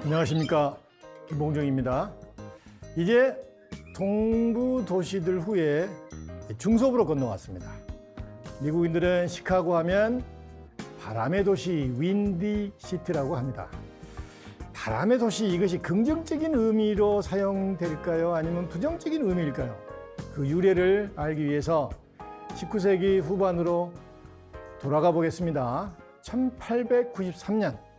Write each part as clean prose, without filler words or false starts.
안녕하십니까, 김봉정입니다. 이제 동부 도시들 후에 중서부로 건너왔습니다. 미국인들은 시카고 하면 바람의 도시, 윈디 시티라고 합니다. 바람의 도시, 이것이 긍정적인 의미로 사용될까요? 아니면 부정적인 의미일까요? 그 유래를 알기 위해서 19세기 후반으로 돌아가 보겠습니다. 1893년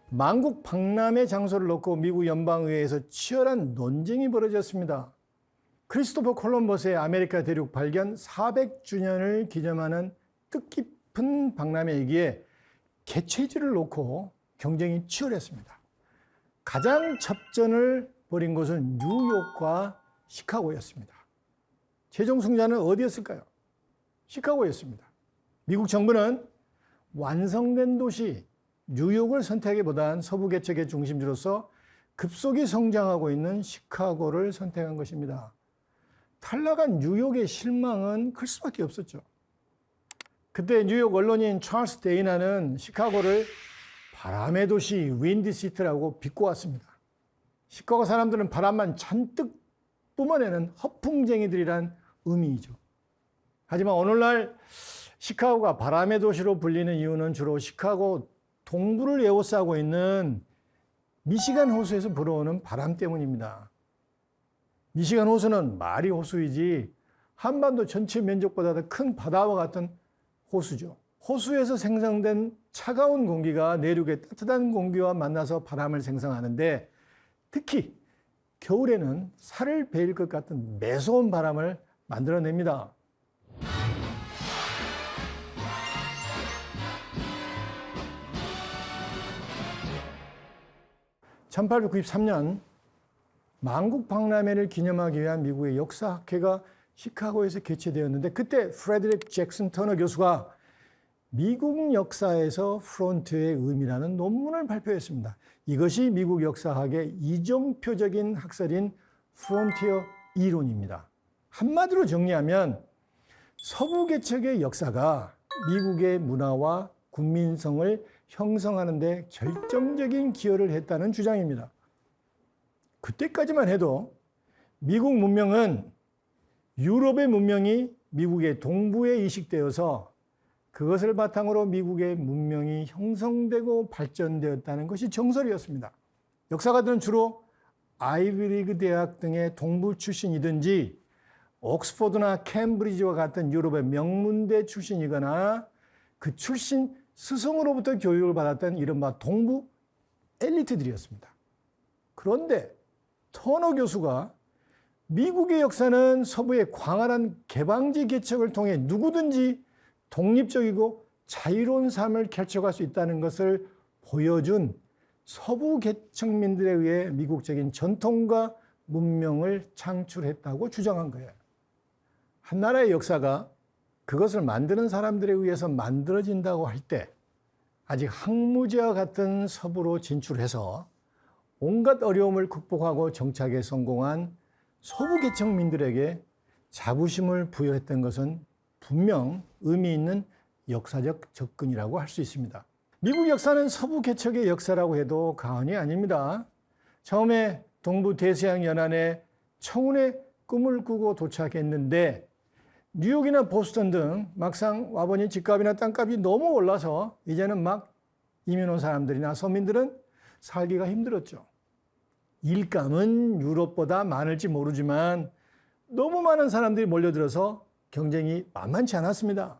만국 박람회 장소를 놓고 미국 연방의회에서 치열한 논쟁이 벌어졌습니다. 크리스토퍼 콜럼버스의 아메리카 대륙 발견 400주년을 기념하는 뜻깊은 박람회이기에 개최지를 놓고 경쟁이 치열했습니다. 가장 접전을 벌인 곳은 뉴욕과 시카고였습니다. 최종 승자는 어디였을까요? 시카고였습니다. 미국 정부는 완성된 도시 뉴욕을 선택하기보단 서부 개척의 중심지로서 급속히 성장하고 있는 시카고를 선택한 것입니다. 탈락한 뉴욕의 실망은 클 수밖에 없었죠. 그때 뉴욕 언론인 찰스 데이나는 시카고를 바람의 도시 윈디시티라고 비꼬았습니다. 시카고 사람들은 바람만 잔뜩 뿜어내는 허풍쟁이들이란 의미이죠. 하지만 오늘날 시카고가 바람의 도시로 불리는 이유는 주로 시카고 동부를 에워싸고 있는 미시간 호수에서 불어오는 바람 때문입니다. 미시간 호수는 말이 호수이지 한반도 전체 면적보다 더 큰 바다와 같은 호수죠. 호수에서 생성된 차가운 공기가 내륙의 따뜻한 공기와 만나서 바람을 생성하는데 특히 겨울에는 살을 베일 것 같은 매서운 바람을 만들어냅니다. 1893년 만국 박람회를 기념하기 위한 미국의 역사학회가 시카고에서 개최되었는데 그때 프레드릭 잭슨 터너 교수가 미국 역사에서 프론트의 의미라는 논문을 발표했습니다. 이것이 미국 역사학의 이정표적인 학설인 프론티어 이론입니다. 한마디로 정리하면 서부 개척의 역사가 미국의 문화와 국민성을 형성하는 데 결정적인 기여를 했다는 주장입니다. 그때까지만 해도 미국 문명은 유럽의 문명이 미국의 동부에 이식되어서 그것을 바탕으로 미국의 문명이 형성되고 발전되었다는 것이 정설이었습니다. 역사가들은 주로 아이비리그 대학 등의 동부 출신이든지 옥스퍼드나 캠브리지와 같은 유럽의 명문대 출신이거나 그 출신 스승으로부터 교육을 받았던 이른바 동부 엘리트들이었습니다. 그런데 터너 교수가 미국의 역사는 서부의 광활한 개방지 개척을 통해 누구든지 독립적이고 자유로운 삶을 개척할 수 있다는 것을 보여준 서부 개척민들에 의해 미국적인 전통과 문명을 창출했다고 주장한 거예요. 한 나라의 역사가 그것을 만드는 사람들에 의해서 만들어진다고 할 때 아직 항무지와 같은 서부로 진출해서 온갖 어려움을 극복하고 정착에 성공한 서부 개척민들에게 자부심을 부여했던 것은 분명 의미 있는 역사적 접근이라고 할 수 있습니다. 미국 역사는 서부 개척의 역사라고 해도 과언이 아닙니다. 처음에 동부 대서양 연안에 청운의 꿈을 꾸고 도착했는데 뉴욕이나 보스턴 등 막상 와보니 집값이나 땅값이 너무 올라서 이제는 막 이민 온 사람들이나 서민들은 살기가 힘들었죠. 일감은 유럽보다 많을지 모르지만 너무 많은 사람들이 몰려들어서 경쟁이 만만치 않았습니다.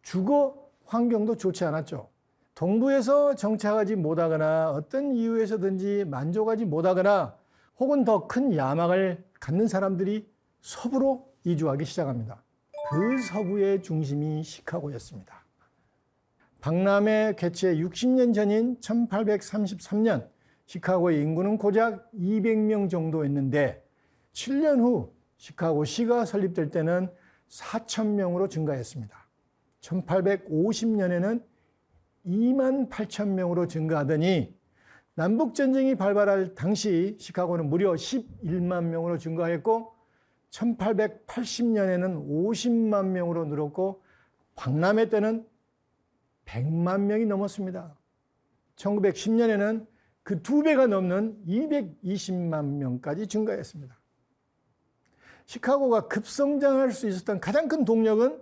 주거 환경도 좋지 않았죠. 동부에서 정착하지 못하거나 어떤 이유에서든지 만족하지 못하거나 혹은 더 큰 야망을 갖는 사람들이 서부로 이주하기 시작합니다. 그 서부의 중심이 시카고였습니다. 박람회 개최 60년 전인 1833년 시카고의 인구는 고작 200명 정도였는데 7년 후 시카고시가 설립될 때는 4,000명으로 증가했습니다. 1850년에는 2만 8천 명으로 증가하더니 남북전쟁이 발발할 당시 시카고는 무려 11만 명으로 증가했고 1880년에는 50만 명으로 늘었고 박람회 때는 100만 명이 넘었습니다. 1910년에는 그 2배가 넘는 220만 명까지 증가했습니다. 시카고가 급성장할 수 있었던 가장 큰 동력은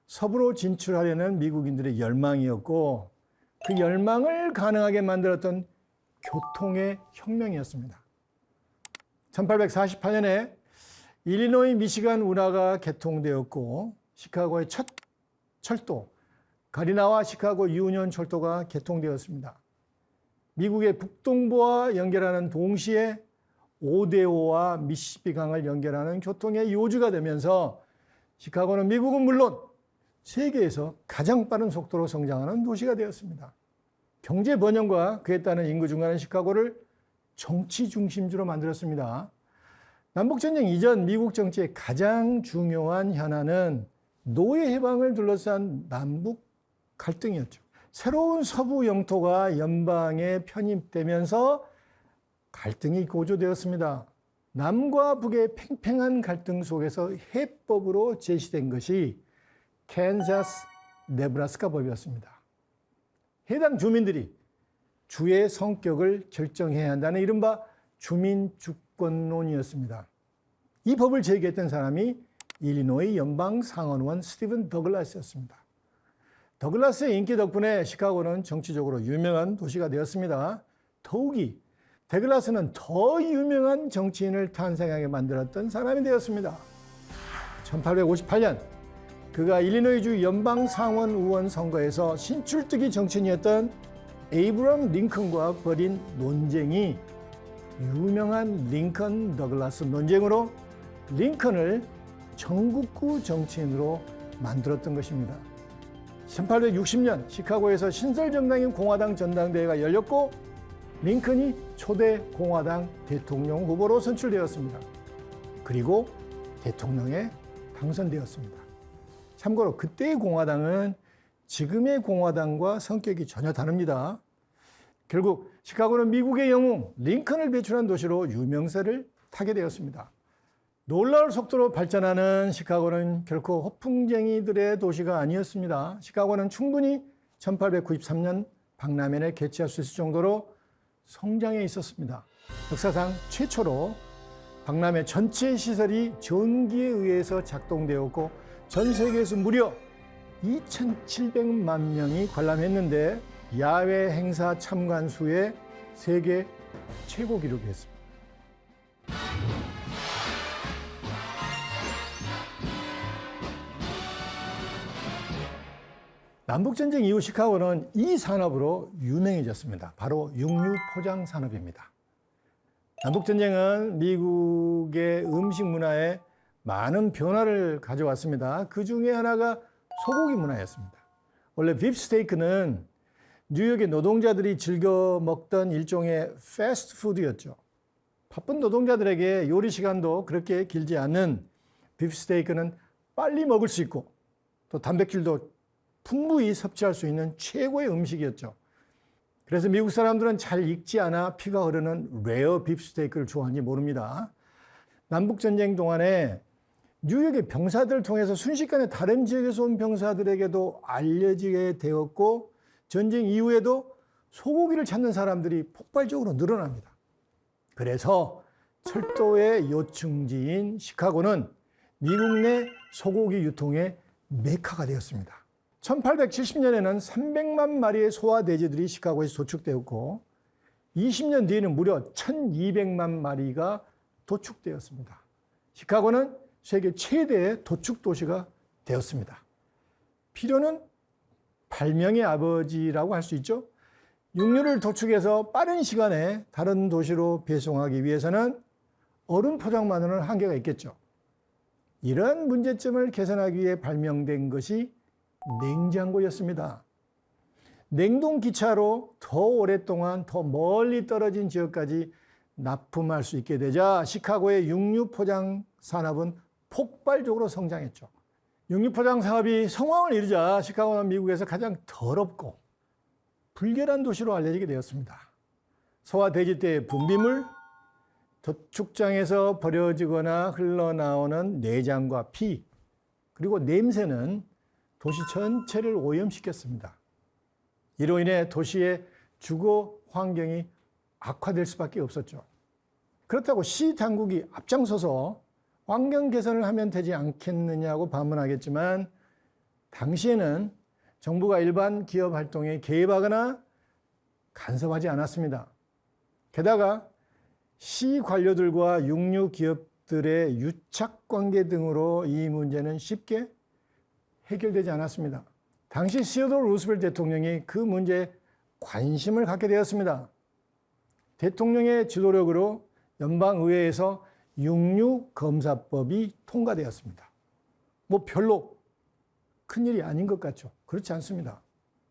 서부로 진출하려는 미국인들의 열망이었고 그 열망을 가능하게 만들었던 교통의 혁명이었습니다. 1848년에 일리노이 미시간 운하가 개통되었고 시카고의 첫 철도 가리나와 시카고 유니온 철도가 개통되었습니다. 미국의 북동부와 연결하는 동시에 오데오와 미시시피 강을 연결하는 교통의 요지가 되면서 시카고는 미국은 물론 세계에서 가장 빠른 속도로 성장하는 도시가 되었습니다. 경제 번영과 그에 따른 인구 증가는 시카고를 정치 중심지로 만들었습니다. 남북전쟁 이전 미국 정치의 가장 중요한 현안은 노예 해방을 둘러싼 남북 갈등이었죠. 새로운 서부 영토가 연방에 편입되면서 갈등이 고조되었습니다. 남과 북의 팽팽한 갈등 속에서 해법으로 제시된 것이 캔자스 네브라스카 법이었습니다. 해당 주민들이 주의 성격을 결정해야 한다는 이른바 주민주권론이었습니다. 이 법을 제기했던 사람이 일리노이 연방상원의원 스티븐 더글라스였습니다. 더글라스의 인기 덕분에 시카고는 정치적으로 유명한 도시가 되었습니다. 더욱이 더글라스는 더 유명한 정치인을 탄생하게 만들었던 사람이 되었습니다. 1858년 그가 일리노이주 연방상원 의원 선거에서 신출뜨기 정치인이었던 에이브럼 링컨과 벌인 논쟁이 유명한 링컨 더글라스 논쟁으로 링컨을 전국구 정치인으로 만들었던 것입니다. 1860년 시카고에서 신설정당인 공화당 전당대회가 열렸고 링컨이 초대 공화당 대통령 후보로 선출되었습니다. 그리고 대통령에 당선되었습니다. 참고로 그때의 공화당은 지금의 공화당과 성격이 전혀 다릅니다. 결국 시카고는 미국의 영웅 링컨을 배출한 도시로 유명세를 타게 되었습니다. 놀라울 속도로 발전하는 시카고는 결코 허풍쟁이들의 도시가 아니었습니다. 시카고는 충분히 1893년 박람회를 개최할 수 있을 정도로 성장해 있었습니다. 역사상 최초로 박람회 전체 시설이 전기에 의해서 작동되었고 전 세계에서 무려 2,700만 명이 관람했는데 야외 행사 참관 수의 세계 최고 기록이었습니다. 남북전쟁 이후 시카고는 이 산업으로 유명해졌습니다. 바로 육류 포장 산업입니다. 남북전쟁은 미국의 음식 문화에 많은 변화를 가져왔습니다. 그 중에 하나가 소고기 문화였습니다. 원래 빕스테이크는 뉴욕의 노동자들이 즐겨 먹던 일종의 패스트푸드였죠. 바쁜 노동자들에게 요리 시간도 그렇게 길지 않는 빕스테이크는 빨리 먹을 수 있고 또 단백질도 풍부히 섭취할 수 있는 최고의 음식이었죠. 그래서 미국 사람들은 잘 익지 않아 피가 흐르는 레어 빕스테이크를 좋아하는지 모릅니다. 남북전쟁 동안에 뉴욕의 병사들을 통해서 순식간에 다른 지역에서 온 병사들에게도 알려지게 되었고 전쟁 이후에도 소고기를 찾는 사람들이 폭발적으로 늘어납니다. 그래서 철도의 요충지인 시카고는 미국 내 소고기 유통의 메카가 되었습니다. 1870년에는 300만 마리의 소화돼지들이 시카고에서 도축되었고 20년 뒤에는 무려 1200만 마리가 도축되었습니다. 시카고는 세계 최대의 도축 도시가 되었습니다. 필요는 발명의 아버지라고 할 수 있죠. 육류를 도축해서 빠른 시간에 다른 도시로 배송하기 위해서는 얼음 포장만으로는 한계가 있겠죠. 이런 문제점을 개선하기 위해 발명된 것이 냉장고였습니다. 냉동 기차로 더 오랫동안 더 멀리 떨어진 지역까지 납품할 수 있게 되자 시카고의 육류 포장 산업은 폭발적으로 성장했죠. 육류 포장 사업이 성황을 이루자 시카고는 미국에서 가장 더럽고 불결한 도시로 알려지게 되었습니다. 소와 돼지떼의 분비물, 도축장에서 버려지거나 흘러나오는 내장과 피, 그리고 냄새는 도시 전체를 오염시켰습니다. 이로 인해 도시의 주거 환경이 악화될 수밖에 없었죠. 그렇다고 시 당국이 앞장서서 환경 개선을 하면 되지 않겠느냐고 반문하겠지만 당시에는 정부가 일반 기업 활동에 개입하거나 간섭하지 않았습니다. 게다가 시 관료들과 육류 기업들의 유착 관계 등으로 이 문제는 쉽게 해결되지 않았습니다. 당시 시어도르 루스벨트 대통령이 그 문제에 관심을 갖게 되었습니다. 대통령의 지도력으로 연방의회에서 육류검사법이 통과되었습니다. 뭐 별로 큰일이 아닌 것 같죠? 그렇지 않습니다.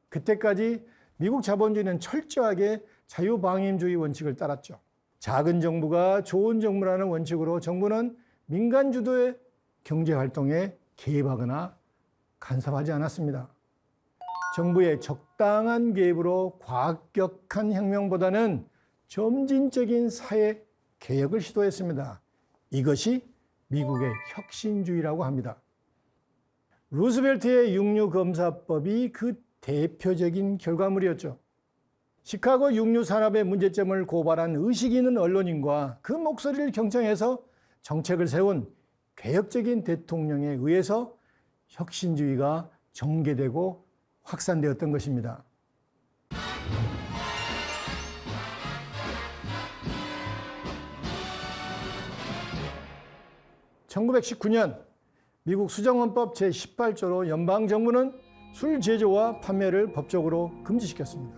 그때까지 미국 자본주의는 철저하게 자유방임주의 원칙을 따랐죠. 작은 정부가 좋은 정부라는 원칙으로 정부는 민간 주도의 경제활동에 개입하거나 간섭하지 않았습니다. 정부의 적당한 개입으로 과격한 혁명보다는 점진적인 사회 개혁을 시도했습니다. 이것이 미국의 혁신주의라고 합니다. 루스벨트의 육류검사법이 그 대표적인 결과물이었죠. 시카고 육류산업의 문제점을 고발한 의식 있는 언론인과 그 목소리를 경청해서 정책을 세운 개혁적인 대통령에 의해서 혁신주의가 전개되고 확산되었던 것입니다. (1919년) 미국 수정헌법 제18조로 연방정부는 술 제조와 판매를 법적으로 금지시켰습니다.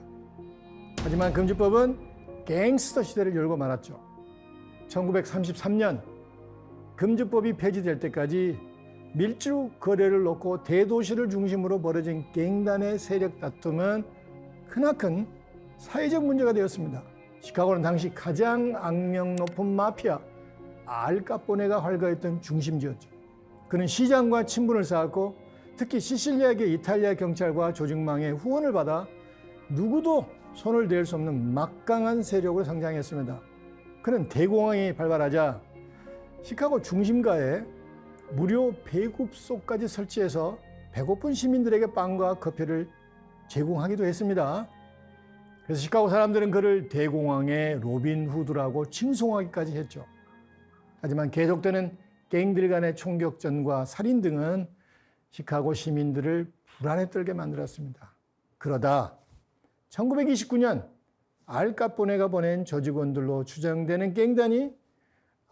하지만 금지법은 갱스터 시대를 열고 말았죠. 1933년 금지법이 폐지될 때까지 밀주 거래를 놓고 대도시를 중심으로 벌어진 갱단의 세력 다툼은 크나큰 사회적 문제가 되었습니다. 시카고는 당시 가장 악명 높은 마피아 알 카포네가 활거했던 중심지였죠. 그는 시장과 친분을 쌓았고 특히 시실리아계 이탈리아 경찰과 조직망의 후원을 받아 누구도 손을 댈 수 없는 막강한 세력으로 성장했습니다. 그는 대공황이 발발하자 시카고 중심가에 무료 배급소까지 설치해서 배고픈 시민들에게 빵과 커피를 제공하기도 했습니다. 그래서 시카고 사람들은 그를 대공황의 로빈 후드라고 칭송하기까지 했죠. 하지만 계속되는 갱들 간의 총격전과 살인 등은 시카고 시민들을 불안에 떨게 만들었습니다. 그러다 1929년 알 카포네가 보낸 조직원들로 추정되는 갱단이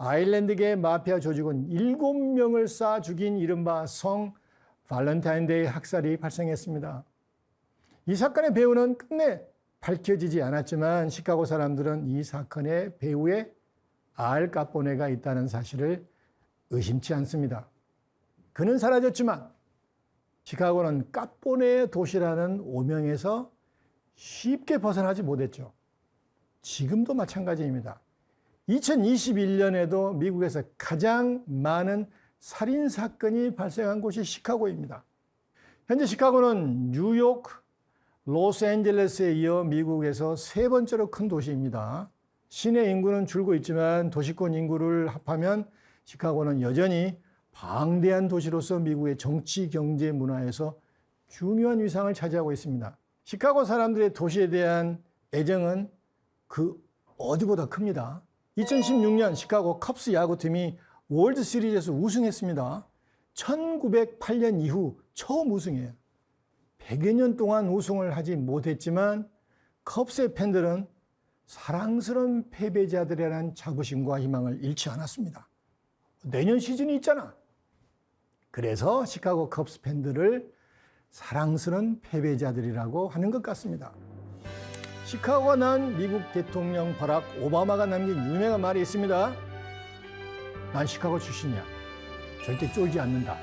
아일랜드계 마피아 조직원 7명을 쏴 죽인 이른바 성 발렌타인데이 학살이 발생했습니다. 이 사건의 배후는 끝내 밝혀지지 않았지만 시카고 사람들은 이 사건의 배후에 알 카포네가 있다는 사실을 의심치 않습니다. 그는 사라졌지만 시카고는 카포네의 도시라는 오명에서 쉽게 벗어나지 못했죠. 지금도 마찬가지입니다. 2021년에도 미국에서 가장 많은 살인사건이 발생한 곳이 시카고입니다. 현재 시카고는 뉴욕, 로스앤젤레스에 이어 미국에서 세 번째로 큰 도시입니다. 시내 인구는 줄고 있지만 도시권 인구를 합하면 시카고는 여전히 방대한 도시로서 미국의 정치, 경제, 문화에서 중요한 위상을 차지하고 있습니다. 시카고 사람들의 도시에 대한 애정은 그 어디보다 큽니다. 2016년 시카고 컵스 야구팀이 월드 시리즈에서 우승했습니다. 1908년 이후 처음 우승이에요. 100여 년 동안 우승을 하지 못했지만 컵스의 팬들은 사랑스러운 패배자들이라는 자부심과 희망을 잃지 않았습니다. 내년 시즌이 있잖아. 그래서 시카고 컵스 팬들을 사랑스러운 패배자들이라고 하는 것 같습니다. 시카고가 난 미국 대통령 버락 오바마가 남긴 유명한 말이 있습니다. 난 시카고 출신이야. 절대 쫄지 않는다.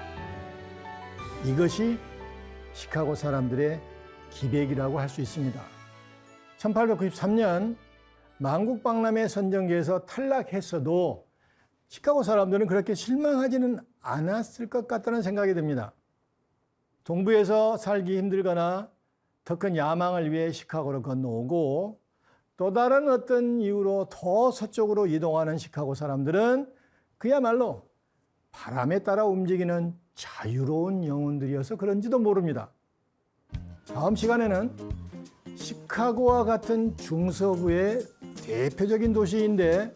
이것이 시카고 사람들의 기백이라고 할 수 있습니다. 1893년 만국박람회 선정기에서 탈락했어도 시카고 사람들은 그렇게 실망하지는 않았을 것 같다는 생각이 듭니다. 동부에서 살기 힘들거나 더 큰 야망을 위해 시카고로 건너오고 또 다른 어떤 이유로 더 서쪽으로 이동하는 시카고 사람들은 그야말로 바람에 따라 움직이는 자유로운 영혼들이어서 그런지도 모릅니다. 다음 시간에는 시카고와 같은 중서부의 대표적인 도시인데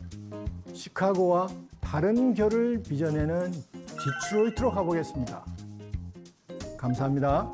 시카고와 다른 결을 빚어내는 디트로이트로 가보겠습니다. 감사합니다.